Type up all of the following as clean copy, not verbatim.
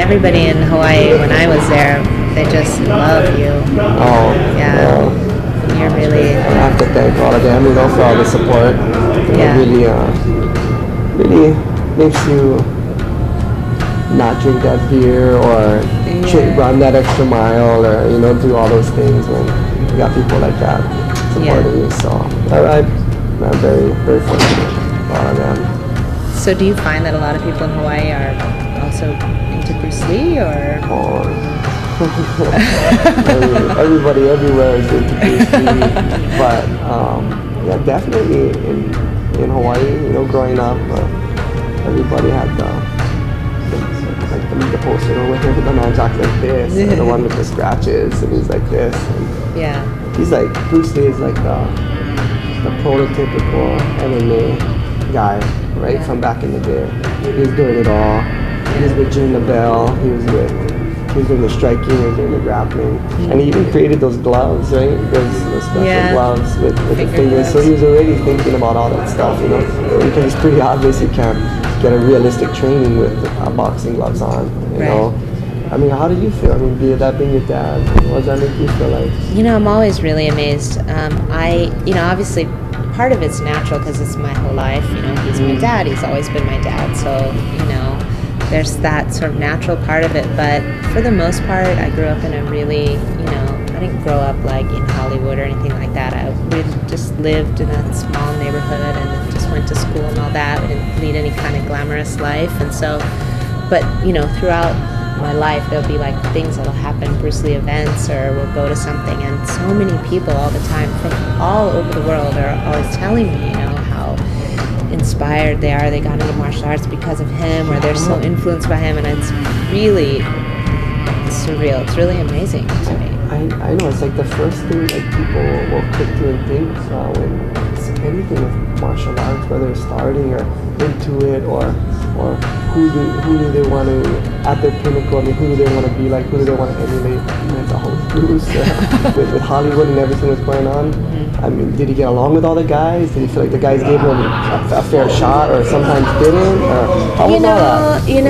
everybody in Hawaii, when I was there, they just love you. Oh, Yeah. You're really... I have to thank all of them, for all the support. Yeah. It really makes you not drink that beer or run that extra mile or, do all those things when you got people like that supporting you. So I'm very, very fortunate for all of them. So do you find that a lot of people in Hawaii are also into Bruce Lee, or? Everybody everywhere is into Bruce Lee, but definitely in Hawaii, growing up, everybody had the poster with him, the man talks like this, and the one with the scratches, and he's like this. And he's like, Bruce Lee is like the prototypical MMA guy, right, from back in the day. He was doing it all. He was with Jim LaBelle, he was doing the striking, he was doing the grappling. And he even created those gloves, right? Those special gloves with the fingers. So he was already thinking about all that stuff, because it's pretty obvious you can't get a realistic training with boxing gloves on, you know? I mean, how do you feel? I mean, that being your dad, what does that make you feel like? I'm always really amazed. Obviously part of it's natural because it's my whole life. He's my dad. He's always been my dad. So, there's that sort of natural part of it. But for the most part, I grew up in a really, I didn't grow up like in Hollywood or anything like that. We just lived in a small neighborhood and just went to school and all that. We didn't lead any kind of glamorous life. And so, but, throughout my life, there'll be like things that'll happen, Bruce Lee events, or we'll go to something, and so many people all the time from all over the world are always telling me, how inspired they are. They got into martial arts because of him, or they're so influenced by him, and it's really surreal. It's really amazing to me. I know, it's like the first thing like people will click to and think when it's anything with martial arts, whether it's starting or into it, or who do they want to, at their pinnacle, I mean, who do they want to be like, who do they want to emulate? The whole Bruce with Hollywood and everything that's going on. I mean, did he get along with all the guys? Did he feel like the guys gave him a fair shot, or sometimes didn't? Or how was all that? He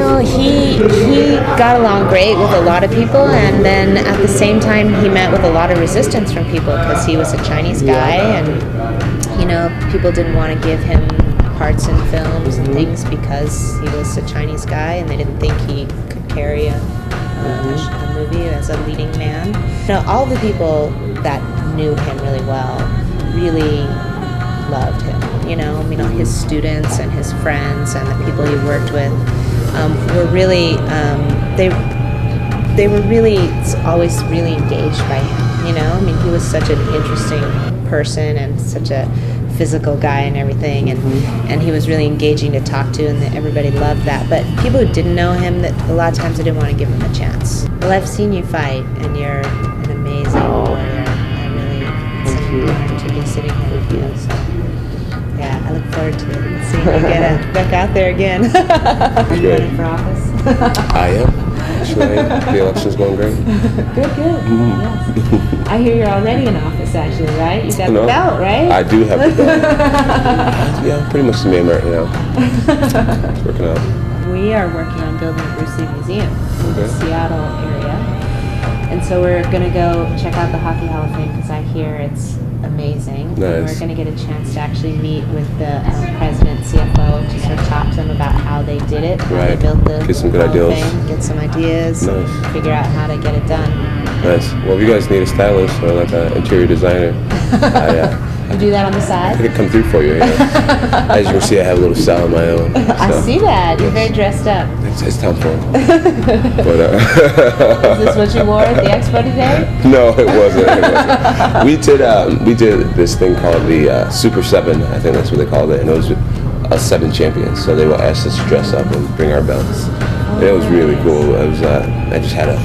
got along great with a lot of people, and then at the same time he met with a lot of resistance from people because he was a Chinese guy, and people didn't want to give him parts in films and things because he was a Chinese guy, and they didn't think he could carry a movie as a leading man. All the people that knew him really well really loved him. His students and his friends and the people he worked with were really they were really always really engaged by him. He was such an interesting person and such a physical guy and everything, and he was really engaging to talk to, and everybody loved that. But people who didn't know him, that a lot of times they didn't want to give him a chance. Well, I've seen you fight, and you're an amazing warrior. It's an honor to be sitting here with you. So, yeah, I look forward to seeing you get back out there again. Are you running for office? I am. Actually, the election's going great. Good. Yes. I hear you're already in office, actually, right? You got the belt, right? I do have the belt. Yeah, pretty much the name right now. It's working out. We are working on building a Bruce Lee museum in the Seattle area. And so we're going to go check out the Hockey Hall of Fame because I hear it's amazing. Nice. And we're going to get a chance to actually meet with the president, CFO, to sort of talk to them about how they did it, how they built the get some good Hall ideas. of Fame, get some ideas, Nice. figure out how to get it done. Nice. Well, if you guys need a stylist or like an interior designer, You do that on the side? I could come through for you. Yeah. As you can see, I have a little style of my own. So. I see that. You're very dressed up. It's time for it. Is this what you wore at the expo today? No, it wasn't. We did this thing called the Super 7. I think that's what they called it, and it was us 7 champions. So they would ask us to dress up and bring our belts. And it was really cool. It was. I just had a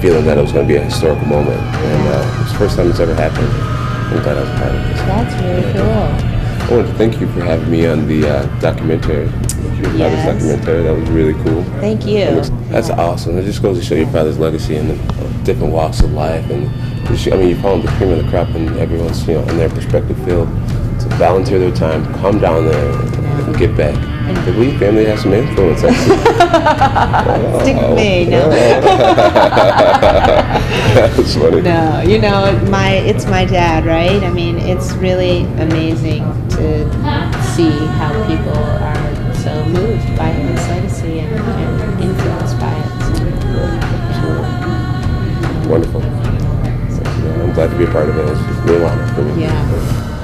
feeling that it was going to be a historical moment, and it was the first time it's ever happened. I'm glad I was part of this. That's really cool. I want to thank you for having me on the documentary, your father's documentary. That was really cool. Thank you. That's awesome. It just goes to show your father's legacy and the different walks of life. And you call them the cream of the crop, and everyone's in their respective field to volunteer their time, come down there, and give back. The Lee family has some influence, I see. Stick with me, no. That's funny. No, you know, it's my dad, right? I mean, it's really amazing to see how people are so moved by his legacy and influenced by it. Wonderful. So, I'm glad to be a part of it. It was a real honor for me. Yeah.